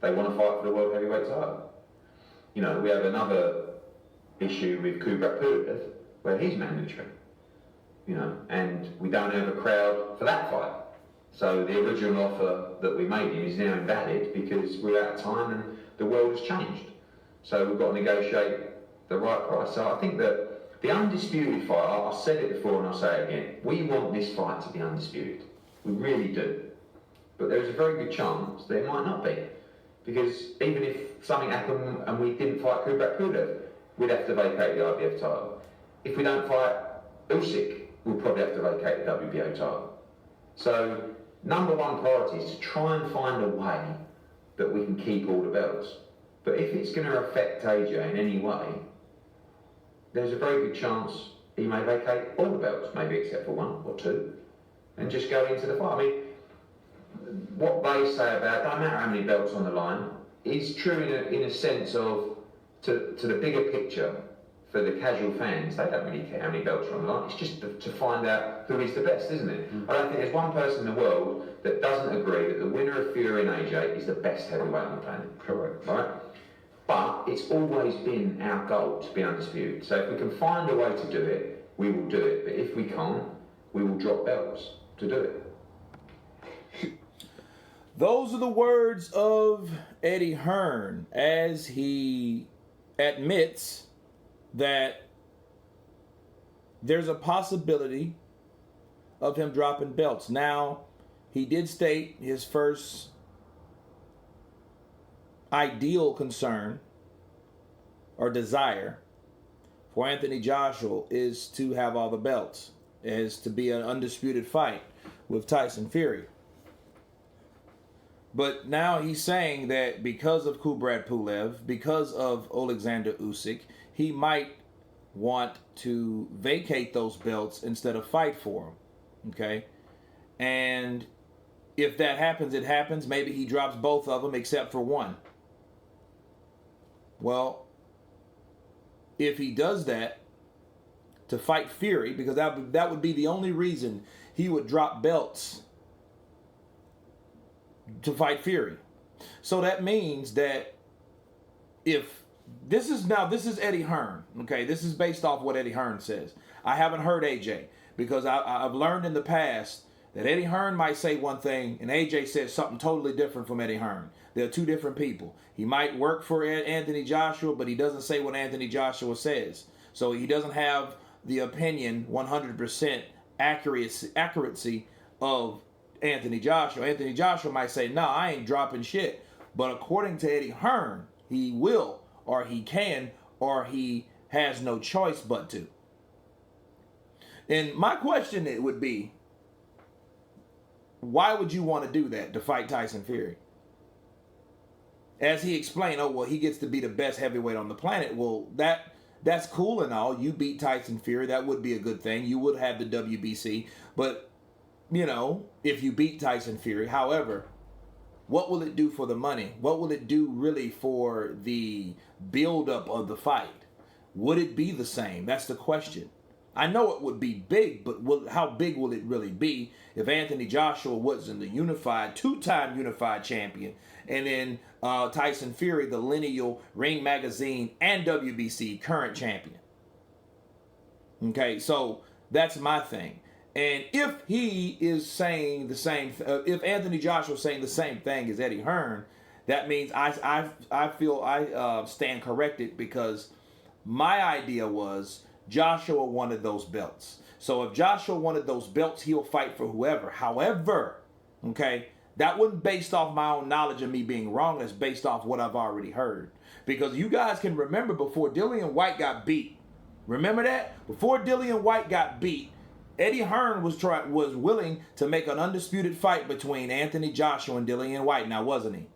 They want to fight for the world heavyweight title. You know, we have another issue with Kubrat Pulev, where he's mandatory. You know, and we don't have a crowd for that fight. So the original offer that we made him is now invalid because we're out of time and the world has changed. So we've got to negotiate the right price. So I think that the undisputed fight, I've said it before and I'll say it again, we want this fight to be undisputed. We really do. But there's a very good chance that it might not be. Because even if something happened and we didn't fight Kubrat Pulev, we'd have to vacate the IBF title. If we don't fight Usyk, we'll probably have to vacate the WBO title. So number one priority is to try and find a way that we can keep all the belts. But if it's going to affect AJ in any way, there's a very good chance he may vacate all the belts, maybe except for one or two, and just go into the fight. I mean, what they say about, don't matter how many belts on the line, is true in a sense of, to the bigger picture, for the casual fans, they don't really care how many belts are on the line. It's just to find out who is the best, isn't it? I don't think there's one person in the world that doesn't agree that the winner of Fury and AJ is the best heavyweight on the planet. Correct. Right? But it's always been our goal to be undisputed. So if we can find a way to do it, we will do it. But if we can't, we will drop belts to do it. Those are the words of Eddie Hearn as he admits that there's a possibility of him dropping belts. Now, he did state his first ideal concern or desire for Anthony Joshua is to have all the belts, is to be an undisputed fight with Tyson Fury. But now he's saying that because of Kubrat Pulev, because of Alexander Usyk, he might want to vacate those belts instead of fight for them. Okay? And if that happens, it happens. Maybe he drops both of them except for one. Well, if he does that to fight Fury, because that would be the only reason he would drop belts to fight Fury. So that means that if this is Eddie Hearn, okay? This is based off what Eddie Hearn says. I haven't heard AJ because I've learned in the past that Eddie Hearn might say one thing and AJ says something totally different from Eddie Hearn. They're two different people. He might work for Anthony Joshua, but he doesn't say what Anthony Joshua says. So he doesn't have the opinion 100% accuracy of Anthony Joshua. Anthony Joshua might say, no, I ain't dropping shit. But according to Eddie Hearn, he will, or he can, or he has no choice but to. And my question it would be, why would you want to do that, to fight Tyson Fury? As he explained, oh, well, he gets to be the best heavyweight on the planet. Well, that's cool and all. You beat Tyson Fury. That would be a good thing. You would have the WBC. But, you know, if you beat Tyson Fury, however, what will it do for the money? What will it do really for the buildup of the fight? Would it be the same? That's the question. I know it would be big, but how big will it really be if Anthony Joshua wasn't the two-time unified champion, and then Tyson Fury, the lineal Ring Magazine and WBC current champion? Okay, so that's my thing. And if he is saying the same, if Anthony Joshua is saying the same thing as Eddie Hearn, that means I feel I stand corrected, because my idea was Joshua wanted those belts. So if Joshua wanted those belts, he'll fight for whoever. However, okay, that wasn't based off my own knowledge of me being wrong. That's based off what I've already heard. Because you guys can remember before Dillian White got beat. Remember that? Before Dillian White got beat, Eddie Hearn was willing to make an undisputed fight between Anthony Joshua and Dillian White. Now, wasn't he?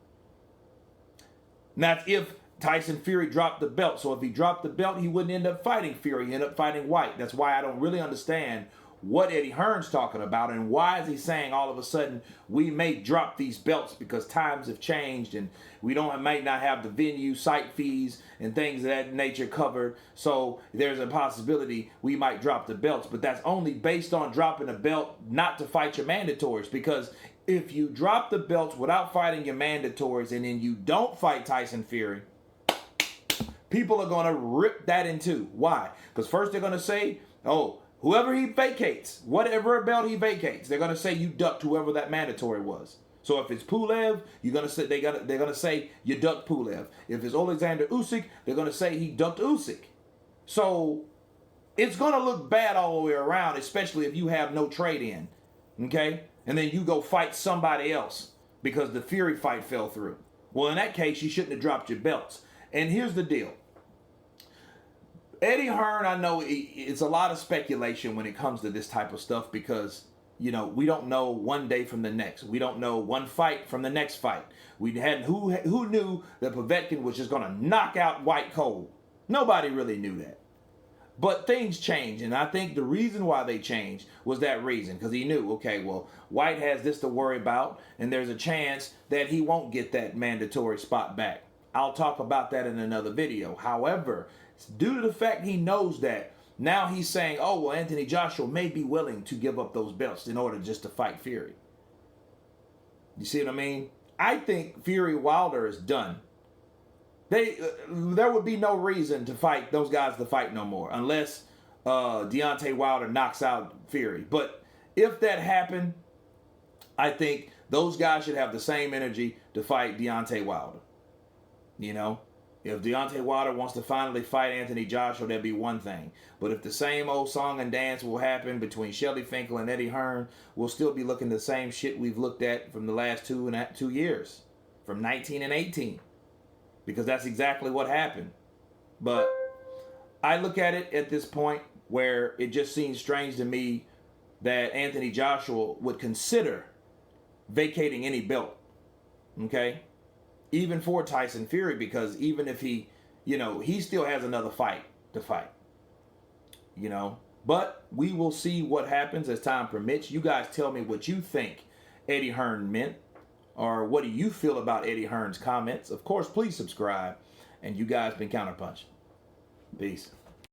Now, if Tyson Fury dropped the belt. So if he dropped the belt, he wouldn't end up fighting Fury. He'd end up fighting White. That's why I don't really understand what Eddie Hearn's talking about, and why is he saying all of a sudden we may drop these belts because times have changed and we might not have the venue, site fees, and things of that nature covered. So there's a possibility we might drop the belts, but that's only based on dropping a belt not to fight your mandatories. Because if you drop the belts without fighting your mandatories and then you don't fight Tyson Fury, people are going to rip that in two. Why? Because first they're going to say, oh, whoever he vacates, whatever belt he vacates, they're going to say you ducked whoever that mandatory was. So if it's Pulev, you're gonna say they're gonna say you ducked Pulev. If it's Alexander Usyk, they're gonna say he ducked Usyk. So it's gonna look bad all the way around, especially if you have no trade in, okay? And then you go fight somebody else because the Fury fight fell through. Well, in that case, you shouldn't have dropped your belts. And here's the deal. Eddie Hearn, I know it's a lot of speculation when it comes to this type of stuff because, you know, we don't know one day from the next. We don't know one fight from the next fight. We hadn't who knew that Povetkin was just going to knock out White cold. Nobody really knew that. But things change, and I think the reason why they changed was that reason, because he knew, okay, well, White has this to worry about, and there's a chance that he won't get that mandatory spot back. I'll talk about that in another video. However, due to the fact he knows that, now he's saying, oh, well, Anthony Joshua may be willing to give up those belts in order just to fight Fury. You see what I mean? I think Fury Wilder is done. There would be no reason to fight those guys to fight no more unless Deontay Wilder knocks out Fury. But if that happened, I think those guys should have the same energy to fight Deontay Wilder. You know? If Deontay Wilder wants to finally fight Anthony Joshua, that'd be one thing. But if the same old song and dance will happen between Shelly Finkel and Eddie Hearn, we'll still be looking at the same shit we've looked at from the last 2 years, from 19 and 18. Because that's exactly what happened. But I look at it at this point where it just seems strange to me that Anthony Joshua would consider vacating any belt. Okay? Even for Tyson Fury, because even if he, you know, he still has another fight to fight. You know? But we will see what happens as time permits. You guys tell me what you think Eddie Hearn meant. Or what do you feel about Eddie Hearn's comments? Of course, please subscribe. And you guys been Counterpunch. Peace.